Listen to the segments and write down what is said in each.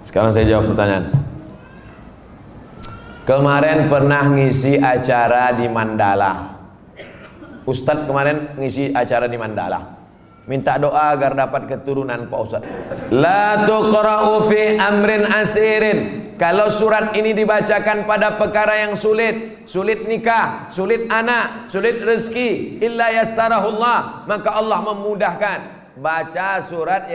Sekarang saya jawab pertanyaan. Kemarin pernah ngisi acara di Mandala. Ustadz kemarin ngisi acara di Mandala. Minta doa agar dapat keturunan Pak Ustadz. La tuqra'u fi amrin asirin. Kalau surat ini dibacakan pada perkara yang sulit, sulit nikah, sulit anak, sulit rezeki, illa yassarahullah, maka Allah memudahkan. Baca surat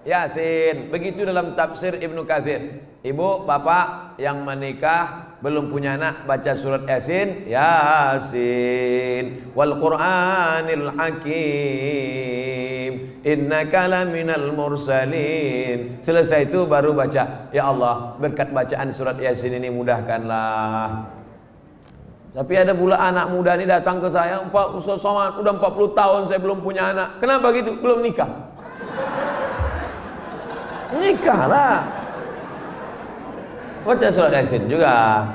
Yasin. Begitu dalam tafsir Ibnu Katsir. Ibu, bapak yang menikah belum punya anak, baca surat Yasin. Yasin wal Qur'anil Hakim innaka laminal mursalin. Selesai itu baru baca, ya Allah, berkat bacaan surat Yasin ini mudahkanlah. Tapi ada pula anak muda ini datang ke saya, Pak Ustaz Somad, udah 40 tahun saya belum punya anak. Kenapa gitu? Belum nikah. Nikahlah. Baca surat Yasin juga.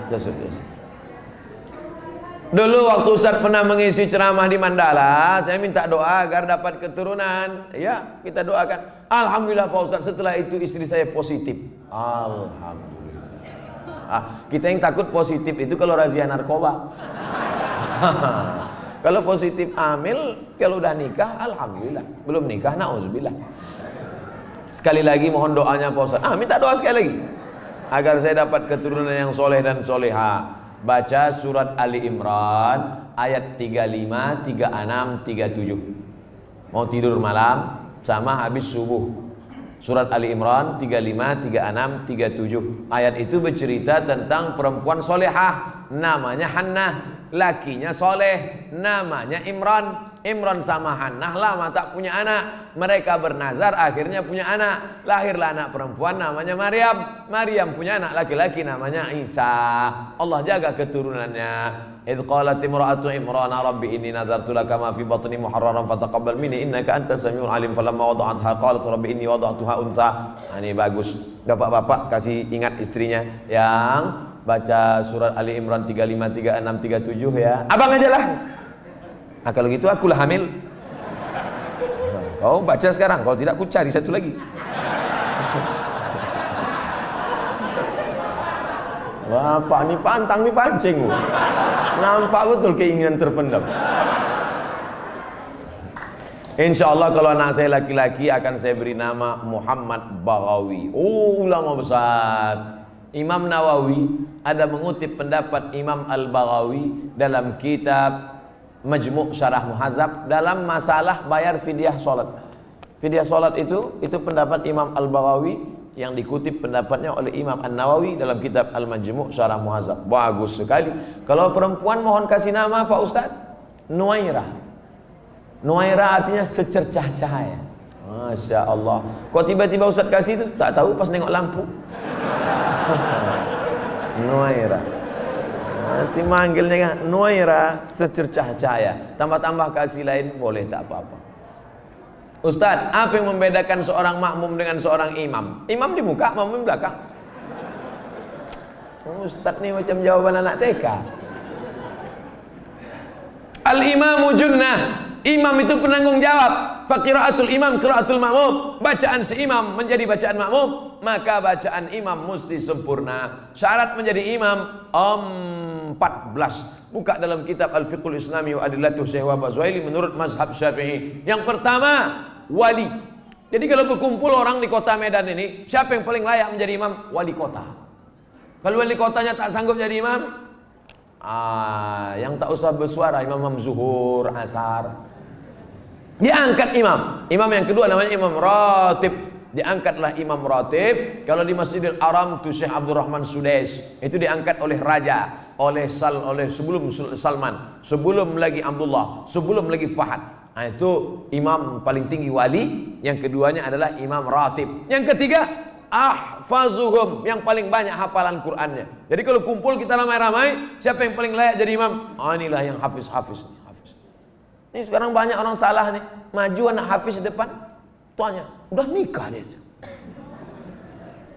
Dulu waktu Ustaz pernah mengisi ceramah di Mandala, saya minta doa agar dapat keturunan. Ya, kita doakan. Alhamdulillah Pak Ustaz, setelah itu istri saya positif. Alhamdulillah. Kita yang takut positif itu kalau razia narkoba. Kalau positif hamil, kalau udah nikah, alhamdulillah. Belum nikah, na'udzubillah. Sekali lagi mohon doanya Pak Ustaz. Minta doa sekali lagi agar saya dapat keturunan yang soleh dan soleha. Baca surat Ali Imran ayat 35, 36, 37. Mau tidur malam sama habis subuh. Surat Ali Imran 35, 36, 37. Ayat itu bercerita tentang perempuan solehah, namanya Hannah. Lakinya soleh, namanya Imran. Imran sama Hannah lama tak punya anak. Mereka bernazar, akhirnya punya anak. Lahirlah anak perempuan namanya Maryam. Maryam punya anak laki-laki namanya Isa. Allah jaga keturunannya. Idh qalat imra'atu Imran rabbi inni nadartu laka ma fi batni muharraran fataqabbal minni innaka antas samiul alim. Falamma wada'atha qalat rabbi inni wada'tuha unsa. Ini bagus. Bapak-bapak kasih ingat istrinya yang baca surat Ali Imran 35, 36, 37 ya. Abang aja lah. Kalau gitu akulah hamil. Kau baca sekarang, kalau tidak aku cari satu lagi. Bapak ini pantang nih pancing. Nampak betul keinginan terpendam. Insya Allah kalau anak saya laki-laki akan saya beri nama Muhammad Baghawi. Ulama besar. Imam Nawawi ada mengutip pendapat Imam Al-Baghawi dalam kitab Majmu' Syarah Muhadzab dalam masalah bayar fidyah salat. Fidyah salat itu pendapat Imam Al-Baghawi yang dikutip pendapatnya oleh Imam An-Nawawi dalam kitab Al-Majmu' Syarah Muhadzab. Bagus sekali. Kalau perempuan mohon kasih nama Pak Ustaz. Nuairah. Nuairah artinya secercah cahaya. Masya Allah. Kok tiba-tiba Ustaz kasih itu? Tak tahu pas nengok lampu. Nuairah. Nanti manggilnya kan Nuairah, secercah cahaya. Tambah-tambah kasih lain boleh, tak apa-apa. Ustaz, apa yang membedakan seorang makmum dengan seorang imam? Imam di muka, makmum di belakang. Ustaz nih macam jawaban anak TK. Al-imamu junnah. Imam itu penanggung jawab. Faqiraatul imam qiraatul makmum. Bacaan si imam menjadi bacaan makmum, maka bacaan imam mesti sempurna. Syarat menjadi imam 14. Buka dalam kitab Al-Fiqhul Islami wa Adillatuh Syekh Wahab Zuhaili menurut mazhab Syafi'i. Yang pertama, wali. Jadi kalau berkumpul orang di kota Medan ini, siapa yang paling layak menjadi imam? Wali kota. Kalau wali kotanya tak sanggup jadi imam, yang tak usah bersuara, imam zuhur, asar. Diangkat imam. Imam yang kedua namanya imam ratib. Diangkatlah imam ratib. Kalau di Masjidil Haram itu Syekh Abdurrahman Sudais, itu diangkat oleh raja, oleh sebelum Salman, sebelum lagi Abdullah, sebelum lagi Fahad. Itu imam paling tinggi wali. Yang keduanya adalah imam ratib. Yang ketiga ahfazuhum, yang paling banyak hafalan Qur'annya. Jadi kalau kumpul kita ramai-ramai, siapa yang paling layak jadi imam? Inilah yang hafiz. Ini sekarang banyak orang salah nih. Maju anak hafiz di depan, tuanya udah nikah dia.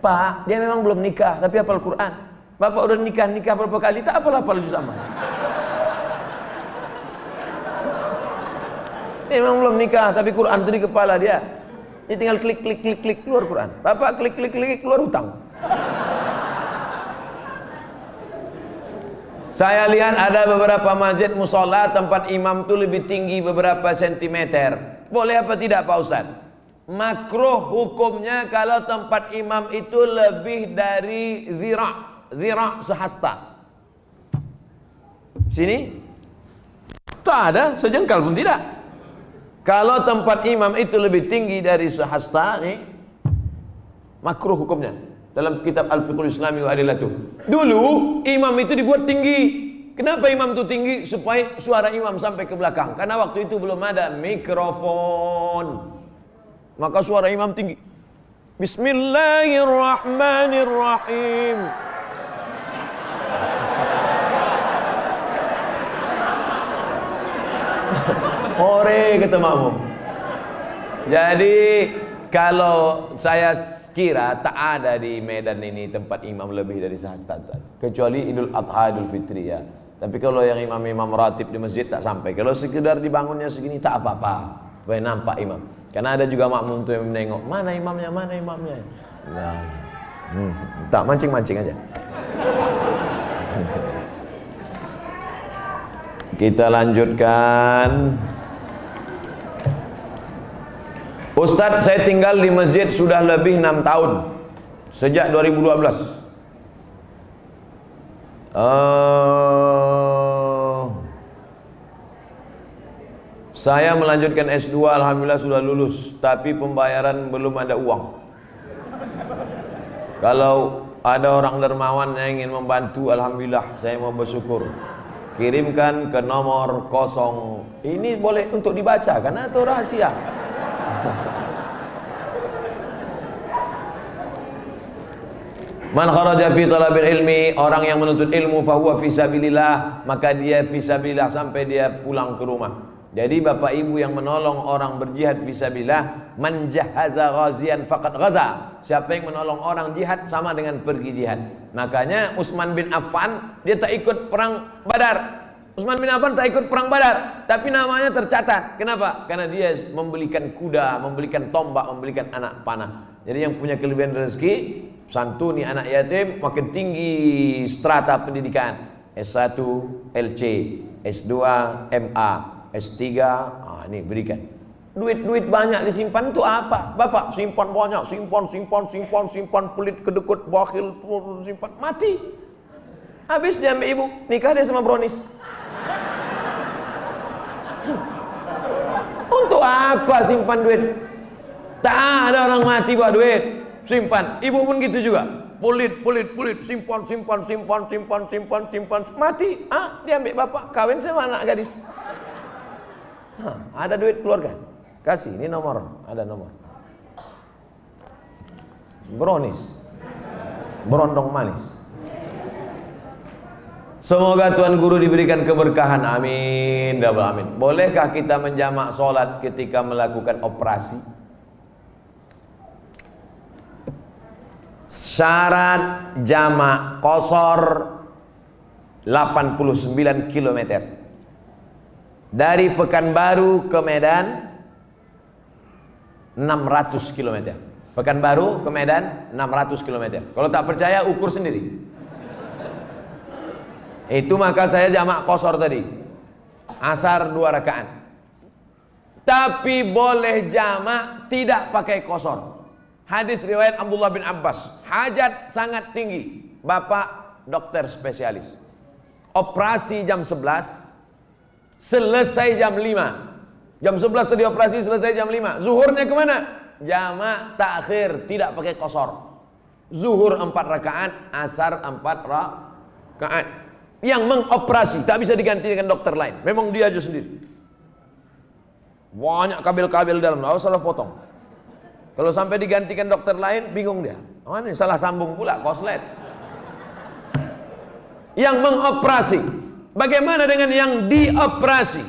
Pak, dia memang belum nikah tapi hafal Quran. Bapak udah nikah berapa kali, tak hafal juz amma. Dia memang belum nikah tapi Quran itu di kepala dia. Dia tinggal klik keluar Quran. Bapak klik keluar hutang. Saya lihat ada beberapa masjid musola tempat imam itu lebih tinggi beberapa sentimeter. Boleh apa tidak Pak Ustaz? Makruh hukumnya kalau tempat imam itu lebih dari zira' sehasta. Sini tak ada sejengkal pun tidak. Kalau tempat imam itu lebih tinggi dari sehasta nih, makruh hukumnya. Dalam kitab Al-Fiqhul Islami wa Adillatuh. Dulu imam itu dibuat tinggi. Kenapa imam itu tinggi? Supaya suara imam sampai ke belakang. Karena waktu itu belum ada mikrofon. Maka suara imam tinggi. Bismillahirrahmanirrahim. Ore kata makmum. Jadi kalau saya kira tak ada di Medan ini tempat imam lebih dari sehasta, kecuali Idul Adha, Idul Fitri ya. Tapi kalau yang imam-imam ratib di masjid tak sampai. Kalau sekedar dibangunnya segini tak apa-apa, supaya nampak imam. Karena ada juga makmum tuh yang menengok, mana imamnya. Nah, tak mancing-mancing aja. Kita lanjutkan. Ustadz, saya tinggal di masjid sudah lebih 6 tahun. Sejak 2012. Saya melanjutkan S2, alhamdulillah sudah lulus, tapi pembayaran belum ada uang. Kalau ada orang dermawan yang ingin membantu, alhamdulillah saya mau bersyukur. Kirimkan ke nomor 0. Ini boleh untuk dibaca karena itu rahasia. Man kharaja fi talabil ilmi, orang yang menuntut ilmu fahuwa fi sabilillah, maka dia fi sabilillah sampai dia pulang ke rumah. Jadi bapak ibu yang menolong orang berjihad fi sabilillah, man jahaza ghazian faqad ghaza. Siapa yang menolong orang jihad sama dengan pergi jihad. Makanya Utsman bin Affan dia tak ikut perang Badar. Utsman bin Affan tak ikut perang Badar, tapi namanya tercatat. Kenapa? Karena dia membelikan kuda, membelikan tombak, membelikan anak panah. Jadi yang punya kelebihan rezeki, santuni anak yatim, makin tinggi strata pendidikan. S1, LC, S2, MA, S3, ini berikan. Duit banyak disimpan itu apa? Bapak simpan banyak, simpan, pelit, kedekut, bakhil, simpan, mati. Habis dia ambil ibu, nikah dia sama brownies. Untuk apa simpan duit? Tak ada orang mati buat duit. Simpan. Ibu pun gitu juga. Pelit, simpan, mati. Dia ambil bapak, kawin sama anak gadis. Ada duit keluarga. Kasih, ini nomor, ada nomor. Brownies. Berondong manis. Semoga Tuan Guru diberikan keberkahan, amin. Amin. Bolehkah kita menjamak sholat ketika melakukan operasi? Syarat jamak qashar 89 km. Dari Pekanbaru ke Medan 600 km. Pekanbaru ke Medan 600 km. Kalau tak percaya ukur sendiri. Itu maka saya jamak qashar tadi. Asar 2 rakaat. Tapi boleh jamak tidak pakai qashar. Hadis riwayat Abdullah bin Abbas. Hajat sangat tinggi. Bapak dokter spesialis. Operasi jam 11. Selesai jam 5. Jam 11 tadi operasi, selesai jam 5. Zuhurnya kemana? Jamak takhir, tidak pakai qashar. Zuhur 4 rakaat, asar 4 rakaat. Yang mengoperasi tak bisa diganti dengan dokter lain. Memang dia aja sendiri. Banyak kabel-kabel dalam, harus salah potong. Kalau sampai digantikan dokter lain, bingung dia. Mana salah sambung pula, koslet. Yang mengoperasi. Bagaimana dengan yang dioperasi?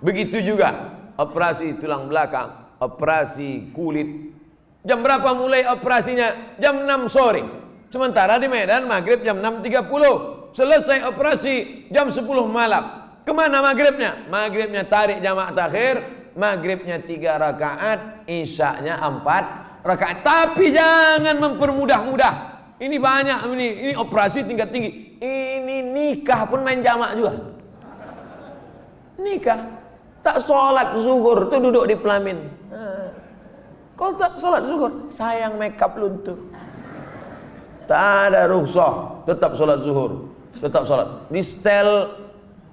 Begitu juga. Operasi tulang belakang, operasi kulit. Jam berapa mulai operasinya? Jam 6 sore. Sementara di Medan maghrib jam 6.30. Selesai operasi jam 10 malam. Kemana maghribnya? Maghribnya tarik jamak takhir, maghribnya 3 rakaat, isyaknya 4 rakaat. Tapi jangan mempermudah-mudah. Ini banyak ini operasi tingkat tinggi. Ini nikah pun main jamak juga. Nikah tak sholat zuhur tuh duduk di pelamin. Kau tak sholat zuhur, sayang makeup luntur. Tak ada rukhsah, tetap sholat zuhur, tetap sholat. Di setel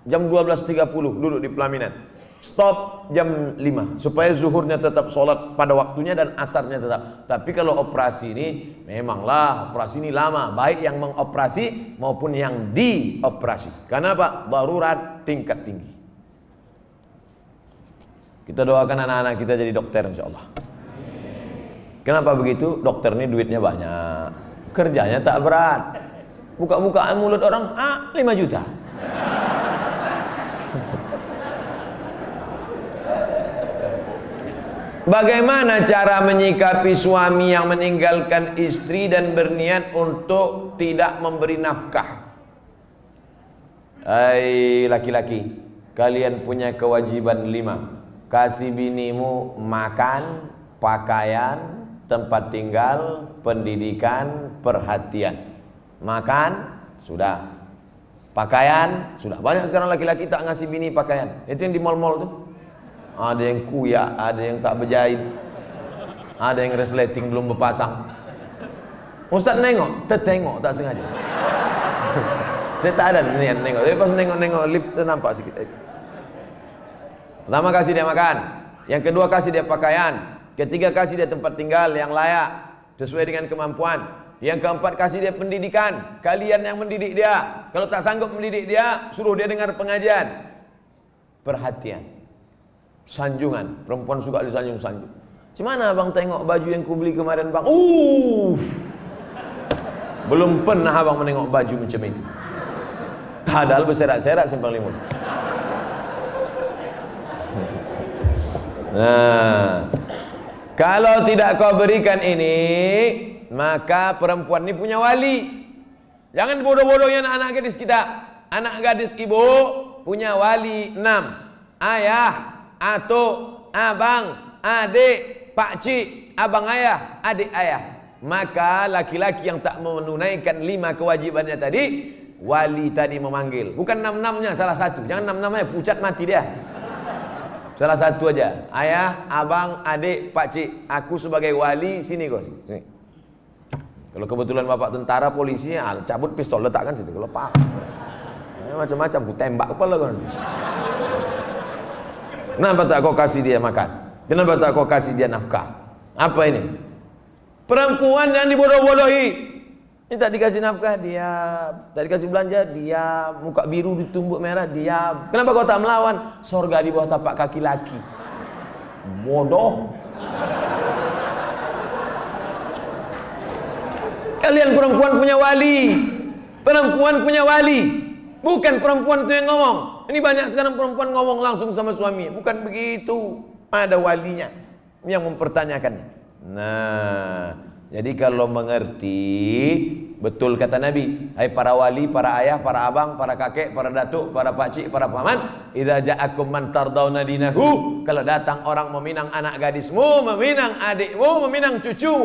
jam 12.30 duduk di pelaminan. Stop jam 5 supaya zuhurnya tetap sholat pada waktunya dan asarnya tetap. Tapi kalau operasi ini memanglah operasi ini lama, baik yang mengoperasi maupun yang dioperasi. Karena apa? Darurat tingkat tinggi. Kita doakan anak-anak kita jadi dokter insyaallah. Kenapa begitu? Dokter ini duitnya banyak, kerjanya tak berat. Buka-bukaan mulut orang, 5 juta. Bagaimana cara menyikapi suami yang meninggalkan istri dan berniat untuk tidak memberi nafkah? Hai laki-laki, kalian punya kewajiban 5. Kasih binimu makan, pakaian, tempat tinggal, pendidikan, perhatian. Makan, sudah. Pakaian, sudah. Banyak sekarang laki-laki tak ngasih bini pakaian. Itu yang di mall-mall tuh. Ada yang kuyak, ada yang tak berjahit, ada yang resleting belum berpasang. Ustaz nengok, tertengok tak sengaja. Saya tak ada niat nengok, tapi pas nengok-nengok lip tu nampak sikit. Pertama kasih dia makan, yang kedua kasih dia pakaian, ketiga kasih dia tempat tinggal yang layak sesuai dengan kemampuan, yang keempat kasih dia pendidikan. Kalian yang mendidik dia, kalau tak sanggup mendidik dia, suruh dia dengar pengajian. Perhatian, sanjungan, perempuan suka disanjung-sanjung. Gimana abang tengok baju yang ku beli kemarin bang? Belum pernah abang menengok baju macam itu. Padahal berserak-serak simpang limun. Nah, kalau tidak kau berikan ini, maka perempuan ini punya wali. Jangan bodoh-bodohnya anak-anak gadis kita. Anak gadis ibu punya wali 6. Ayah, atuk, abang, adik, pakcik, abang ayah, adik ayah. Maka laki-laki yang tak menunaikan 5 kewajibannya tadi, wali tadi memanggil. Bukan 6-6-nya, salah satu. Jangan 6-6-nya, pucat mati dia. Salah satu aja. Ayah, abang, adik, pakcik. Aku sebagai wali, sini kau. Sini. Kalau kebetulan bapak tentara, polisi, cabut pistol, letakkan situ. Kalau pak, macam-macam, ku tembak kepala kau nanti. Kenapa tak kau kasih dia makan? Kenapa tak kau kasih dia nafkah? Apa ini? Perempuan yang dibodoh-bodohi. Ini tak dikasih nafkah, diam. Tak dikasih belanja, diam. Muka biru ditumbuk merah, diam. Kenapa kau tak melawan? Sorga di bawah tapak kaki laki. Bodoh. Kalian perempuan punya wali. Perempuan punya wali. Bukan perempuan itu yang ngomong. Ini banyak sekarang perempuan ngomong langsung sama suami. Bukan begitu. Ada walinya yang mempertanyakannya. Nah, jadi kalau mengerti betul kata Nabi, hai para wali, para ayah, para abang, para kakek, para datuk, para pakcik, para paman, idza ja'akum man tardawna dinahu, kalau datang orang meminang anak gadismu, meminang adikmu, meminang cucu,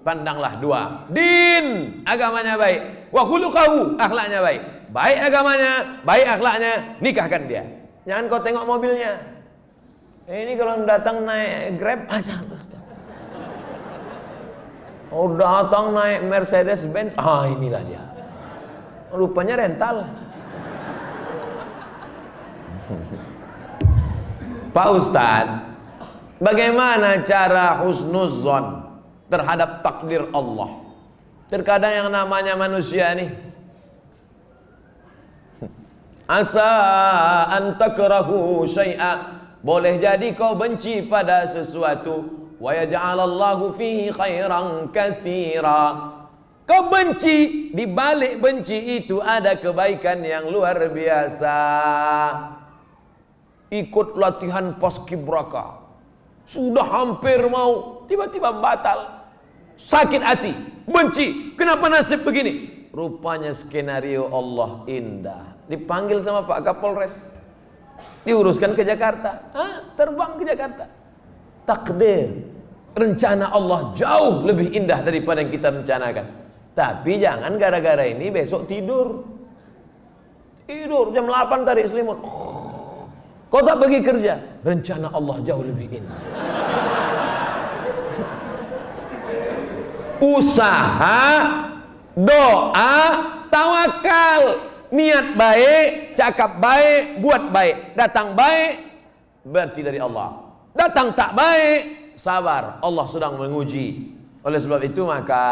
pandanglah 2. Din, agamanya baik, wa khuluquhu, akhlaknya baik. Baik agamanya, baik akhlaknya, nikahkan dia. Jangan kau tengok mobilnya. Ini kalau datang naik Grab aja. Oh, datang naik Mercedes Benz, inilah dia. Rupanya rental. Pak Ustadz, bagaimana cara husnuzon terhadap takdir Allah? Terkadang yang namanya manusia nih, asa an takrahu syai'a, boleh jadi kau benci pada sesuatu, wa yaj'alallahu fihi khairan katsira. Kau benci, di balik benci itu ada kebaikan yang luar biasa. Ikut latihan paskibraka, sudah hampir mau, tiba-tiba batal. Sakit hati, benci, kenapa nasib begini? Rupanya skenario Allah indah. Dipanggil sama Pak Kapolres. diuruskan ke Jakarta. Terbang ke Jakarta. Takdir, rencana Allah jauh lebih indah daripada yang kita rencanakan. Tapi jangan gara-gara ini besok tidur jam 8 tarik selimut. Kau tak pergi kerja, rencana Allah jauh lebih indah. Usaha, doa, tawakal, niat baik, cakap baik, buat baik. Datang baik berarti dari Allah, datang tak baik sabar, Allah sedang menguji. Oleh sebab itu maka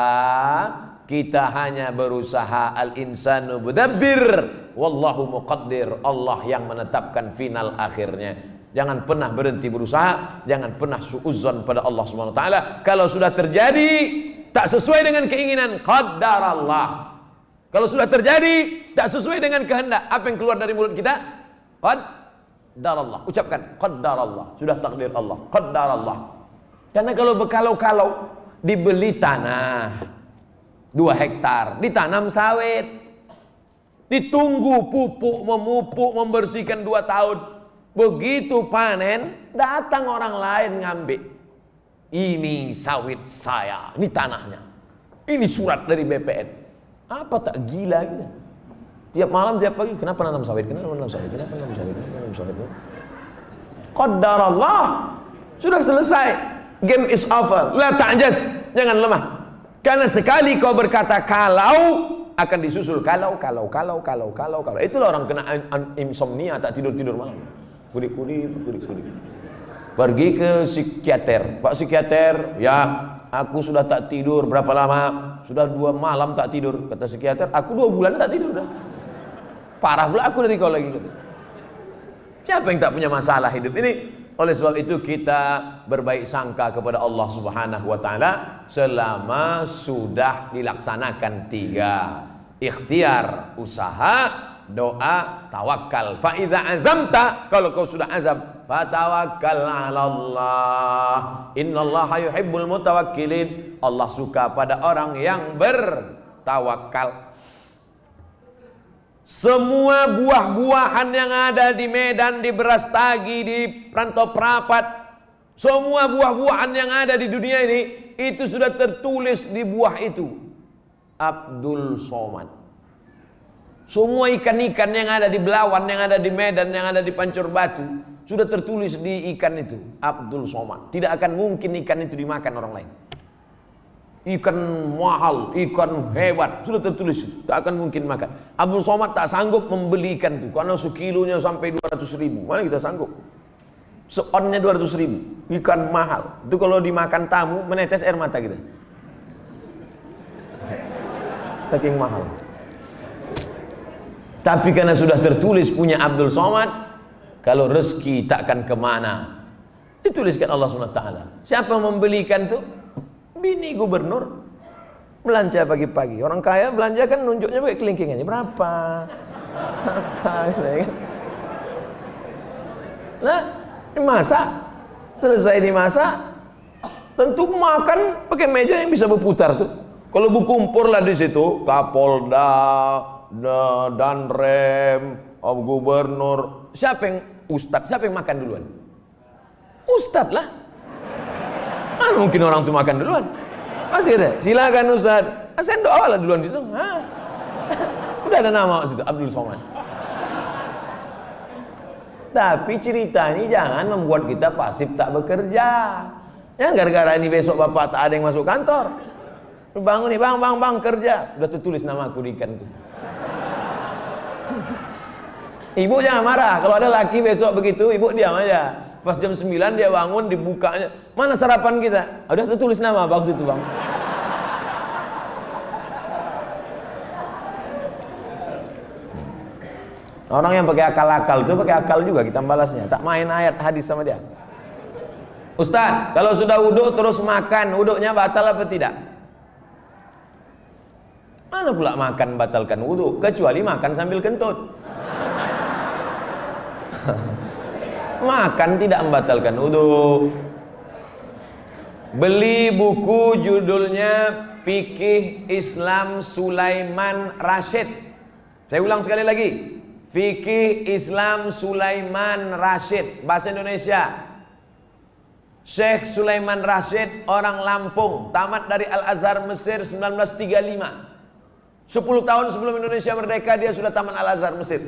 kita hanya berusaha, al-insanu mudabbir wallahu muqaddir, Allah yang menetapkan final akhirnya. Jangan pernah berhenti berusaha, jangan pernah suudzon pada Allah Subhanahu wa taala. Kalau sudah terjadi tak sesuai dengan keinginan, qaddarallah. Kalau sudah terjadi tak sesuai dengan kehendak, apa yang keluar dari mulut kita? Qaddarallah. Ucapkan qaddarallah, sudah takdir Allah, qaddarallah. Karena kalau berkalau-kalau dibeli tanah 2 hektar, ditanam sawit, ditunggu pupuk, memupuk, membersihkan 2 tahun. Begitu panen, datang orang lain ngambil. Ini sawit saya, ini tanahnya, ini surat dari BPN. Apa tak gila gitu? Tiap malam, tiap pagi, kenapa nanam sawit? Kenapa nanam sawit? Kenapa nanam sawit? Kenapa nanam sawit? Qadarallah, sudah selesai. Game is over. La ta'jaz, jangan lemah. Karena sekali kau berkata kalau, akan disusul kalau. Itulah orang kena insomnia, tak tidur malam. Kudik-kudik. Pergi ke psikiater. Pak psikiater, ya aku sudah tak tidur berapa lama? Sudah 2 malam tak tidur. Kata psikiater, aku 2 bulan tak tidur dah. Parah pula aku dari kau lagi. Siapa yang tak punya masalah hidup ini? Oleh sebab itu kita berbaik sangka kepada Allah Subhanahu wa taala selama sudah dilaksanakan 3: ikhtiar, usaha, doa, tawakal. Fa idza azamta, kalau kau sudah azam, fatawakkal 'ala Allah. Innallaha yuhibbul mutawakkilin. Allah suka pada orang yang bertawakal. Semua buah-buahan yang ada di Medan, di Brastagi, di Rantau Prapat, semua buah-buahan yang ada di dunia ini, itu sudah tertulis di buah itu Abdul Somad. Semua ikan-ikan yang ada di Belawan, yang ada di Medan, yang ada di Pancur Batu, sudah tertulis di ikan itu Abdul Somad. Tidak akan mungkin ikan itu dimakan orang lain. Ikan mahal, ikan hebat, sudah tertulis itu, tak akan mungkin makan. Abdul Somad tak sanggup membeli ikan itu karena sekilonya sampai 200.000. Mana kita sanggup? Seonnya 200.000. Ikan mahal itu kalau dimakan tamu menetes air mata kita, saking mahal. Tapi karena sudah tertulis punya Abdul Somad, kalau rezeki takkan kemana, dituliskan Allah SWT. Siapa membelikan itu? Bini gubernur belanja pagi-pagi. Orang kaya belanja kan nunjuknya pakai kelingking aja. Berapa? Gitu kan. Nah, dimasak. Selesai dimasak, tentu makan pakai meja yang bisa berputar tuh. Kalau berkumpul lah di situ, Kapolda, Danrem, gubernur, siapa yang ustadz? Siapa yang makan duluan? Ustadz lah. Mana mungkin orang itu makan duluan? Pasti kata, silakan Ustaz. Saya doa lah duluan situ. Udah ada nama situ, Abdul Somad. Tapi cerita ini jangan membuat kita pasif tak bekerja. Jangan gara-gara ini besok bapak tak ada yang masuk kantor. Bangun nih, bang kerja. Udah tertulis nama aku di ikan itu. Ibu jangan marah. Kalau ada laki besok begitu, ibu diam aja. Pas jam 9 dia bangun, dibukanya, mana sarapan kita? Udah tertulis nama, bagus itu bang. Orang yang pakai akal-akal itu pakai akal juga kita balasnya. Tak main ayat hadis sama dia. Ustaz, kalau sudah wudhu terus makan, wudhunya batal apa tidak? Mana pula makan batalkan wudhu? Kecuali makan sambil kentut. Makan tidak membatalkan wudhu. Beli buku judulnya Fikih Islam Sulaiman Rashid. Saya ulang sekali lagi, Fikih Islam Sulaiman Rasyid, bahasa Indonesia. Syekh Sulaiman Rasyid, orang Lampung, tamat dari Al-Azhar Mesir 1935. 10 tahun sebelum Indonesia merdeka dia sudah tamat Al-Azhar Mesir.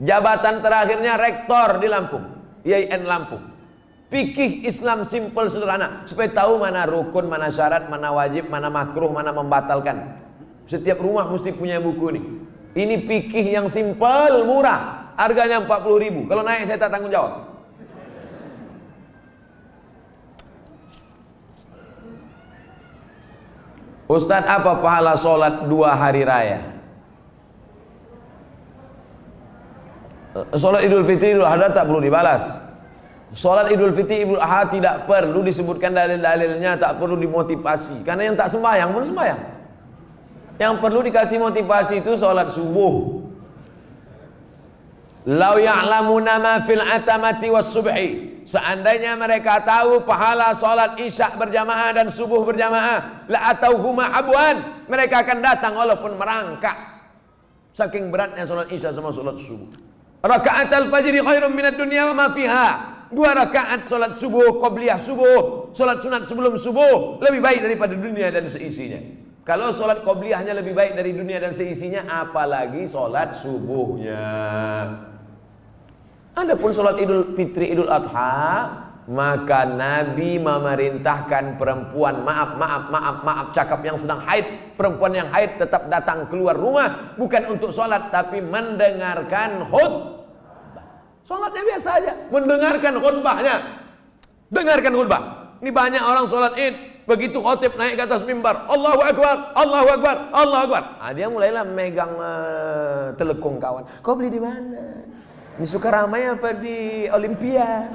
Jabatan terakhirnya rektor di Lampung, IAIN Lampung. Fikih Islam simple sederhana, supaya tahu mana rukun, mana syarat, mana wajib, mana makruh, mana membatalkan. Setiap rumah mesti punya buku ini. Ini fikih yang simple, murah, harganya 40.000. Kalau naik saya tak tanggung jawab. Ustadz, apa pahala sholat 2 hari raya? Sholat Idul Fitri, Idul Adha tak perlu dibalas. Sholat Idul Fitri, Idul Adha tidak perlu disebutkan dalil-dalilnya, tak perlu dimotivasi. Karena yang tak sembahyang pun sembahyang. Yang perlu dikasih motivasi itu sholat subuh. Lau ya'lamuna ma fil atamati was subhi. Seandainya mereka tahu pahala sholat isya berjamaah dan subuh berjamaah, la atauhuma habwan, mereka akan datang walaupun merangkak. Saking beratnya sholat isya sama sholat subuh. Rakaat al-fajri khairum minad dunya wa ma fiha. 2 rakaat sholat subuh, qobliyah subuh, sholat sunat sebelum subuh lebih baik daripada dunia dan seisinya. Kalau sholat qobliyahnya lebih baik dari dunia dan seisinya, apalagi sholat subuhnya. Adapun sholat Idul Fitri, Idul Adha, maka Nabi memerintahkan perempuan, maaf cakap yang sedang haid, perempuan yang haid tetap datang keluar rumah, bukan untuk sholat tapi mendengarkan khutbah. Sholatnya biasa aja, mendengarkan khutbahnya. Dengarkan khutbah. Ini banyak orang sholat id, begitu khotib naik ke atas mimbar, Allahu Akbar, Allahu Akbar, Allahu Akbar. Dia mulailah megang telekung kawan. Kau beli di mana? Di Sukaramai apa di Olimpia?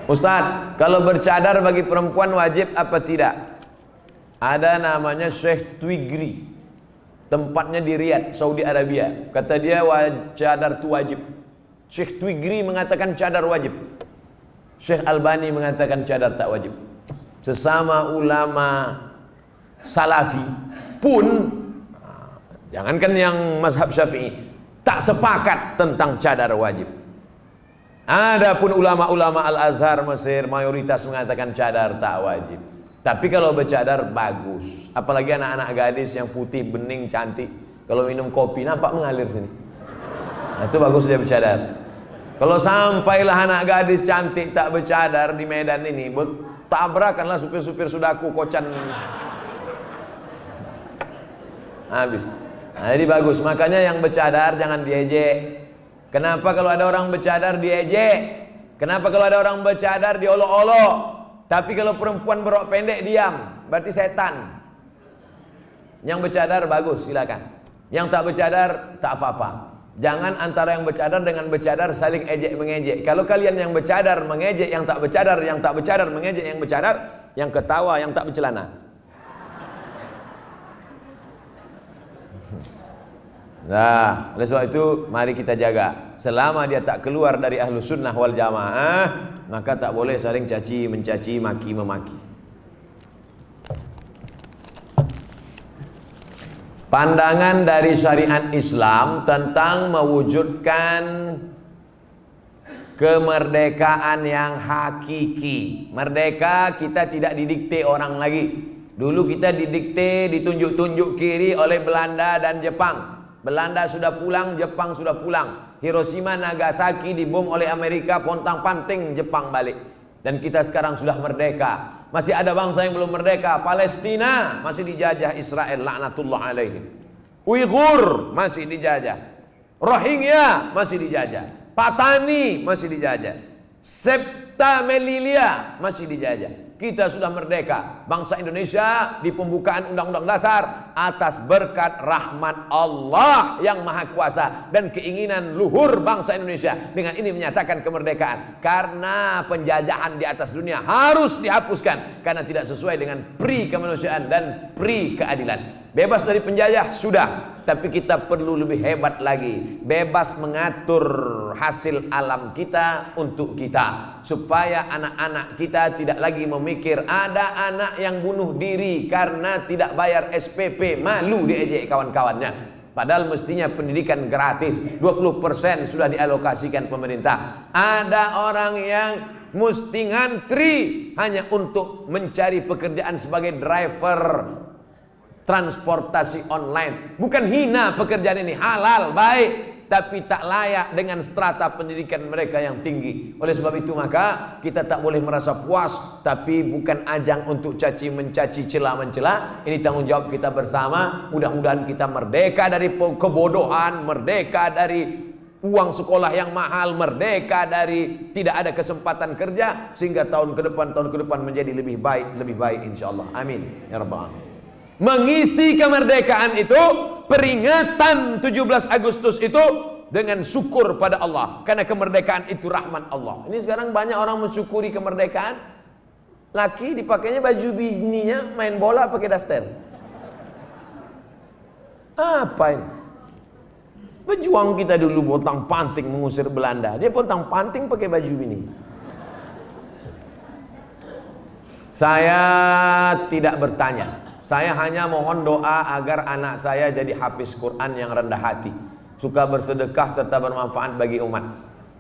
Ustadz, kalau bercadar bagi perempuan wajib apa tidak? Ada namanya Syekh Twigri, tempatnya di Riyadh, Saudi Arabia. Kata dia cadar itu wajib. Syekh Twigri mengatakan cadar wajib. Syekh Albani mengatakan cadar tak wajib. Sesama ulama Salafi pun, jangankan yang mazhab Syafi'i, tak sepakat tentang cadar wajib. Adapun ulama-ulama Al-Azhar Mesir mayoritas mengatakan cadar tak wajib. Tapi kalau bercadar bagus, apalagi anak-anak gadis yang putih, bening, cantik, kalau minum kopi nampak mengalir sini. Itu bagus dia bercadar. Kalau sampailah anak gadis cantik tak bercadar di Medan ini, tabrakanlah supir-supir sudaku kocan. Habis. Nah, jadi bagus. Makanya yang bercadar jangan diejek. Kenapa kalau ada orang bercadar diejek? Kenapa kalau ada orang bercadar diolok-olok? Tapi kalau perempuan berok pendek diam, berarti setan. Yang bercadar bagus, silakan. Yang tak bercadar tak apa-apa. Jangan antara yang bercadar dengan bercadar saling ejek mengejek. Kalau kalian yang bercadar mengejek yang tak bercadar, yang tak bercadar mengejek yang bercadar, yang ketawa yang tak bercelana. Nah, oleh sebab itu mari kita jaga. Selama dia tak keluar dari ahlu sunnah wal jamaah, maka tak boleh saling caci, mencaci, maki, memaki. Pandangan dari syariat Islam tentang mewujudkan kemerdekaan yang hakiki. Merdeka kita tidak didikte orang lagi. Dulu kita didikte, ditunjuk-tunjuk kiri oleh Belanda dan Jepang. Belanda sudah pulang, Jepang sudah pulang. Hiroshima, Nagasaki dibom oleh Amerika, pontang-panting Jepang balik. Dan kita sekarang sudah merdeka. Masih ada bangsa yang belum merdeka. Palestina masih dijajah Israel, laknatullah alaihi. Uighur masih dijajah. Rohingya masih dijajah. Patani masih dijajah. Septa Melilia masih dijajah. Kita sudah merdeka. Bangsa Indonesia di pembukaan Undang-Undang Dasar atas berkat rahmat Allah yang Maha Kuasa dan keinginan luhur bangsa Indonesia dengan ini menyatakan kemerdekaan. Karena penjajahan di atas dunia harus dihapuskan karena tidak sesuai dengan pri kemanusiaan dan pri keadilan. Bebas dari penjajah sudah, tapi kita perlu lebih hebat lagi, bebas mengatur hasil alam kita untuk kita, supaya anak-anak kita tidak lagi memikir ada anak yang bunuh diri karena tidak bayar SPP, malu diejek kawan-kawannya. Padahal mestinya pendidikan gratis, 20% sudah dialokasikan pemerintah. Ada orang yang mesti ngantri hanya untuk mencari pekerjaan sebagai driver transportasi online. Bukan hina pekerjaan ini, halal, baik, tapi tak layak dengan strata pendidikan mereka yang tinggi. Oleh sebab itu maka kita tak boleh merasa puas, tapi bukan ajang untuk caci mencaci, cela mencela. Ini tanggung jawab kita bersama. Mudah-mudahan kita merdeka dari kebodohan, merdeka dari uang sekolah yang mahal, merdeka dari tidak ada kesempatan kerja, sehingga tahun ke depan menjadi lebih baik insyaallah. Amin ya rabbal alamin. Mengisi kemerdekaan itu, peringatan 17 Agustus itu dengan syukur pada Allah, karena kemerdekaan itu rahmat Allah. Ini sekarang banyak orang mensyukuri kemerdekaan, laki dipakainya baju bininya main bola pakai daster. Apa ini? Pejuang kita dulu pontang panting mengusir Belanda, dia pontang panting pakai baju bini. Saya tidak bertanya, saya hanya mohon doa agar anak saya jadi hafiz Quran yang rendah hati, suka bersedekah serta bermanfaat bagi umat.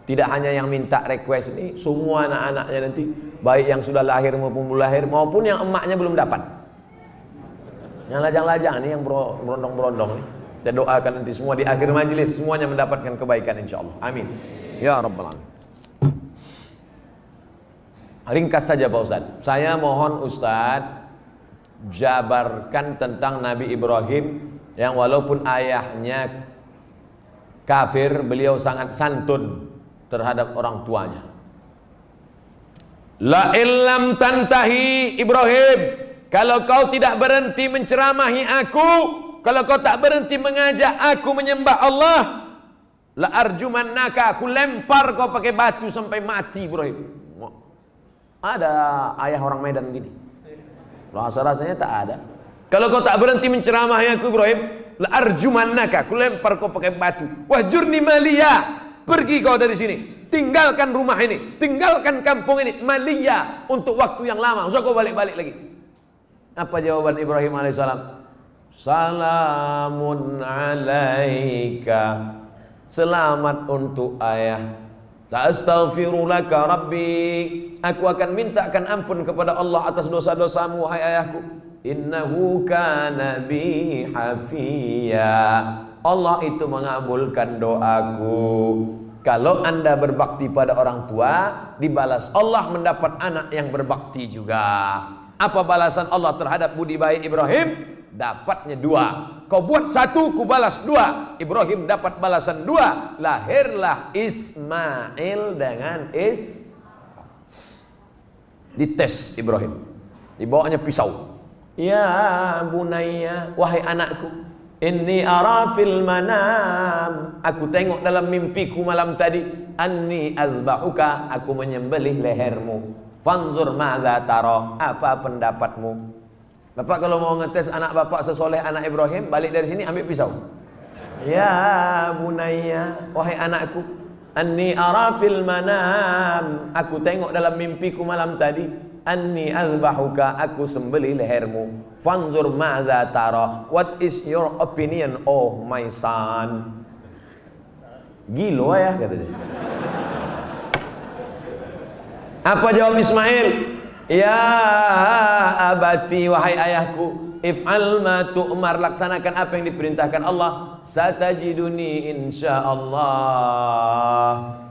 Tidak hanya yang minta request ini, semua anak-anaknya nanti, baik yang sudah lahir maupun belum lahir, maupun yang emaknya belum dapat. Yang lajang-lajang ini, yang berondong-berondong nih, saya doakan nanti semua di akhir majelis semuanya mendapatkan kebaikan insyaallah. Amin ya rabbal alamin. Ringkas saja Pak Ustaz, saya mohon Ustaz jabarkan tentang Nabi Ibrahim yang walaupun ayahnya kafir, beliau sangat santun terhadap orang tuanya. La illam tantahi Ibrahim, kalau kau tidak berhenti menceramahi aku, kalau kau tak berhenti mengajak aku menyembah Allah, la arjumannaka, aku lempar kau pakai batu sampai mati Ibrahim. Ada ayah orang Medan gini, rasa-rasanya tak ada. Kalau kau tak berhenti menceramahi aku Ibrahim, la arjumannaka, aku lempar kau pakai batu. Wahjurni maliya, pergi kau dari sini, tinggalkan rumah ini, tinggalkan kampung ini, maliya, untuk waktu yang lama, usah kau balik-balik lagi. Apa jawaban Ibrahim alaihissalam? Salamun alaika, selamat untuk ayah. Astaghfirulaka rabbi, aku akan mintakan ampun kepada Allah atas dosa-dosamu wahai ayahku. Innahu kana bi hafiya, Allah itu mengabulkan doaku. Kalau anda berbakti pada orang tua, dibalas Allah mendapat anak yang berbakti juga. Apa balasan Allah terhadap budi baik Ibrahim? Dapatnya 2. Kau buat 1, ku balas 2. Ibrahim dapat balasan 2. Lahirlah Ismail dengan dites Ibrahim, dibawanya pisau. Ya bunayya, wahai anakku, inni ara fil manam, aku tengok dalam mimpiku malam tadi, anni azbahuka, aku menyembelih lehermu. Fanzur madza tara, apa pendapatmu? Bapak kalau mau ngetes anak bapak sesoleh anak Ibrahim, balik dari sini ambil pisau. Ya bunayya, wahai anakku, anni ara fil manam, aku tengok dalam mimpiku malam tadi, anni azbahuka, aku sembelih lehermu. Fanzur madza tara, what is your opinion oh my son? Gilo ya katanya. Apa jawab Ismail? Ya abati, wahai ayahku, if'al ma tu'mar, laksanakan apa yang diperintahkan Allah. Satajiduni insyaallah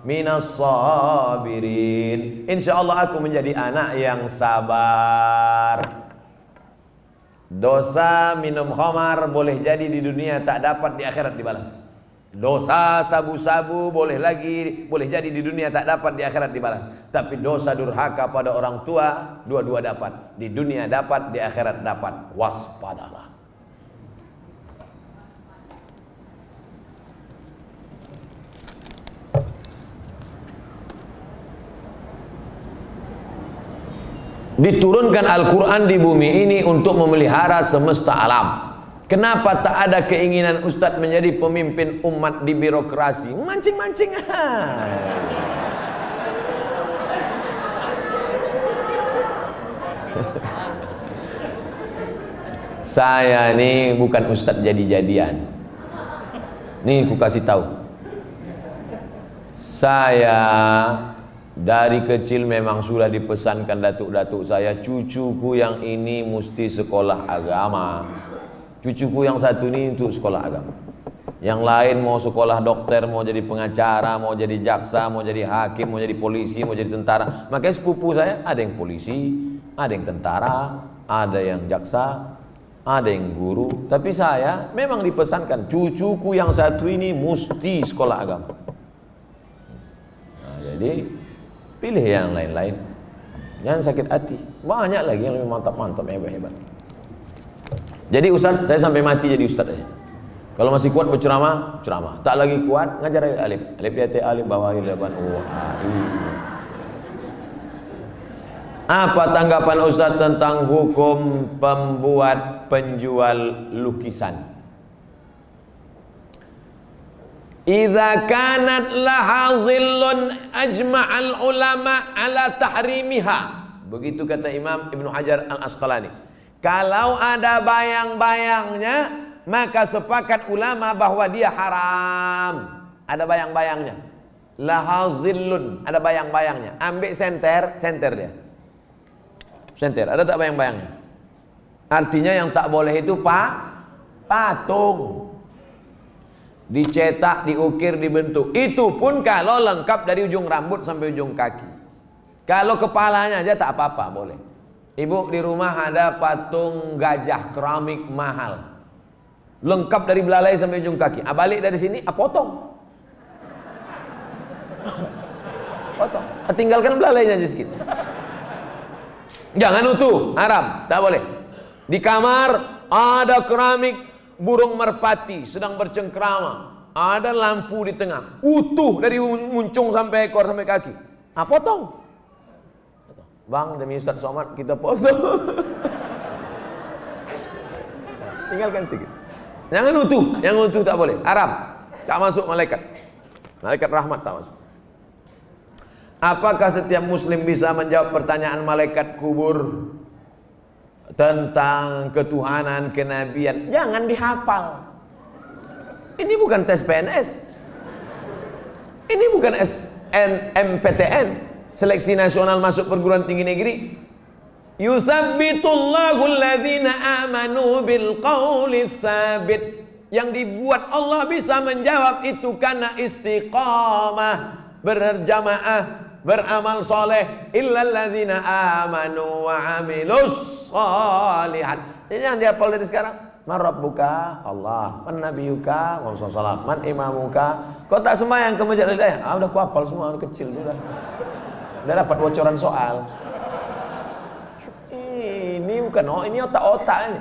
minas sabirin, insyaallah aku menjadi anak yang sabar. Dosa minum khamar boleh jadi di dunia tak dapat, di akhirat dibalas. Dosa sabu-sabu boleh jadi di dunia tak dapat, di akhirat dibalas. Tapi dosa durhaka pada orang tua, dua-dua dapat. Di dunia dapat, di akhirat dapat. Waspadalah. Diturunkan Al-Quran di bumi ini untuk memelihara semesta alam. Kenapa tak ada keinginan Ustadz menjadi pemimpin umat di birokrasi? Mancing-mancing. Saya ini bukan Ustadz jadi-jadian. Nih ku kasih tahu. Saya dari kecil memang sudah dipesankan datuk-datuk saya, cucuku yang ini mesti sekolah agama. Cucuku yang satu ini untuk sekolah agama. Yang lain mau sekolah dokter, mau jadi pengacara, mau jadi jaksa, mau jadi hakim, mau jadi polisi, mau jadi tentara. Makanya sepupu saya ada yang polisi, ada yang tentara, ada yang jaksa, ada yang guru. Tapi saya memang dipesankan cucuku yang satu ini mesti sekolah agama. Nah, jadi pilih yang lain-lain. Jangan sakit hati. Banyak lagi yang lebih mantap-mantap, hebat-hebat. Jadi Ustaz, saya sampai mati jadi Ustaz aja. Kalau masih kuat berceramah, ceramah. Tak lagi kuat, ngajar alif. Alif di atas alif, bawah alif depan. Apa tanggapan Ustaz tentang hukum pembuat penjual lukisan? Idza kanat laha zillun ajma'al ulama ala tahrimiha. Begitu kata Imam Ibnu Hajar Al-Asqalani. Kalau ada bayang-bayangnya, maka sepakat ulama bahwa dia haram. Ada bayang-bayangnya. Laha zillun, ada bayang-bayangnya. Ambil senter dia. Senter, ada tak bayang-bayangnya? Artinya yang tak boleh itu patung. Dicetak, diukir, dibentuk. Itu pun kalau lengkap dari ujung rambut sampai ujung kaki. Kalau kepalanya aja tak apa-apa, boleh. Ibu di rumah ada patung gajah keramik mahal. Lengkap dari belalai sampai ujung kaki. Balik dari sini, potong. Potong. Tinggalkan belalainya aja sedikit. Jangan utuh, haram, tak boleh. Di kamar ada keramik burung merpati sedang bercengkrama. Ada lampu di tengah, utuh dari muncung sampai ekor sampai kaki. Potong. Bang, demi Ustaz Somad kita potong. Tinggalkan sedikit. Jangan utuh, yang utuh tak boleh, haram. Tak masuk malaikat. Malaikat rahmat tak masuk. Apakah setiap muslim bisa menjawab pertanyaan malaikat kubur tentang ketuhanan, kenabian? Jangan dihafal. Ini bukan tes PNS. Ini bukan SNMPTN, seleksi nasional masuk perguruan tinggi negeri. Yusabbitullahu alladhina amanu bil qawli tsabit. Yang dibuat Allah bisa menjawab itu karena istiqamah, berjamaah, beramal soleh. Illal ladzina amanu wa amilus shalihat. Jadi yang dihafal dari sekarang. Man rabbuka? Allah. Man nabiyuka? Muhammad sallallahu. Man imamuka? Kau tak sembahyang ke masjid Hidayah? Udah ku hafal semua, udah kecil sudah. Udah dapat bocoran soal. Ini bukan ini otak-otak ini.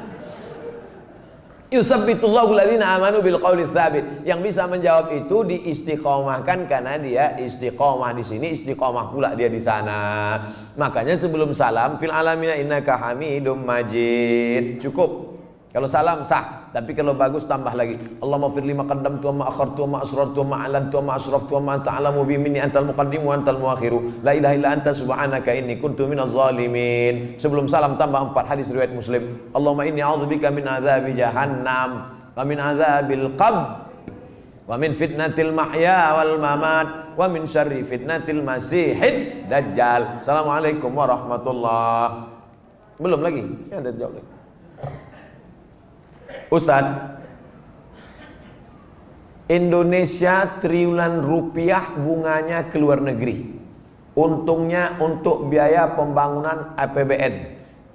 Yusabbitullahu alladhina amanu bil qawli tsabit. Yang bisa menjawab itu diistiqomahkan karena dia istiqomah di sini, istiqomah pula dia di sana. Makanya sebelum salam fil alamina innaka hamidum majid. Cukup. Kalau salam sah, tapi kalau bagus tambah lagi. Allahumma fir lima qaddamtu wa ma akhartu wa ma asrartu wa ma a'lantu wa ma asraftu wa ma anta a'lamu bi minni antal muqaddim wa antal muakhiru. La ilaha illa anta subhanaka inni kuntu minaz zalimin. Sebelum salam tambah 4 hadis riwayat Muslim. Allahumma inni a'udzubika min adzabi jahannam wa min adzabil qabr wa min fitnatil mahya wal mamat wa min syarri fitnatil masihid dajjal. Assalamualaikum warahmatullahi. Belum lagi? Ya ada jawab lagi. Ustaz, Indonesia triliunan rupiah bunganya ke luar negeri. Untungnya untuk biaya pembangunan APBN.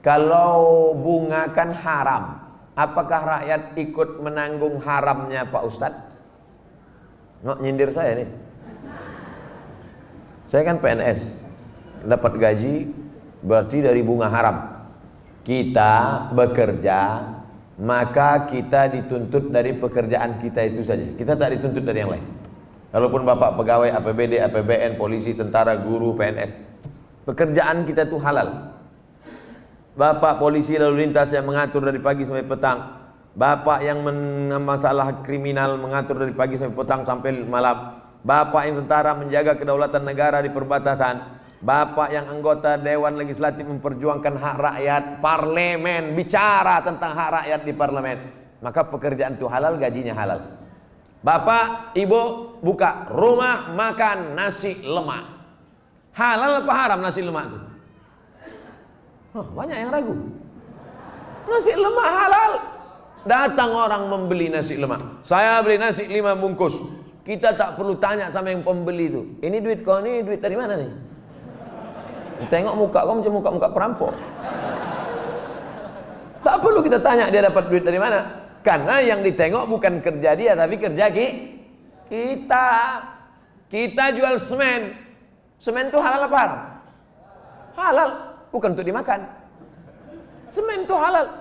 Kalau bunga kan haram, apakah rakyat ikut menanggung haramnya Pak Ustaz? Nyindir saya nih. Saya kan PNS, dapat gaji berarti dari bunga haram. Kita bekerja, maka kita dituntut dari pekerjaan kita itu saja. Kita tak dituntut dari yang lain. Walaupun bapak pegawai APBD, APBN, polisi, tentara, guru, PNS, pekerjaan kita itu halal. Bapak polisi lalu lintas yang mengatur dari pagi sampai petang, bapak yang masalah kriminal mengatur dari pagi sampai petang sampai malam, bapak yang tentara menjaga kedaulatan negara di perbatasan, bapak yang anggota Dewan Legislatif memperjuangkan hak rakyat, parlemen bicara tentang hak rakyat di parlemen, maka pekerjaan itu halal, gajinya halal. Bapak, ibu buka rumah makan nasi lemak, halal apa haram nasi lemak itu? Banyak yang ragu. Nasi lemak halal. Datang orang membeli nasi lemak, saya beli nasi 5 bungkus. Kita tak perlu tanya sama yang pembeli itu, ini duit kau, ini duit dari mana nih? Tengok muka kau macam muka-muka perampok. Tak perlu kita tanya dia dapat duit dari mana, karena yang ditengok bukan kerja dia tapi kerja kita. Kita jual semen. Semen itu halal apa haram? Halal, bukan untuk dimakan. Semen itu halal.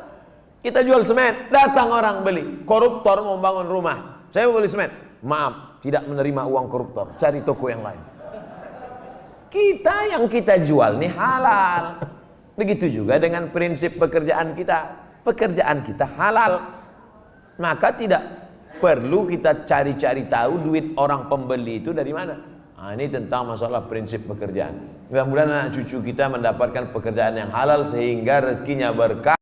Kita jual semen, datang orang beli, koruptor mau bangun rumah, saya mau beli semen, maaf, tidak menerima uang koruptor, cari toko yang lain. Kita yang kita jual nih halal. Begitu juga dengan prinsip pekerjaan kita halal, maka tidak perlu kita cari-cari tahu duit orang pembeli itu dari mana. Ini tentang masalah prinsip pekerjaan. Mudah-mudahan anak cucu kita mendapatkan pekerjaan yang halal sehingga rezekinya berkah.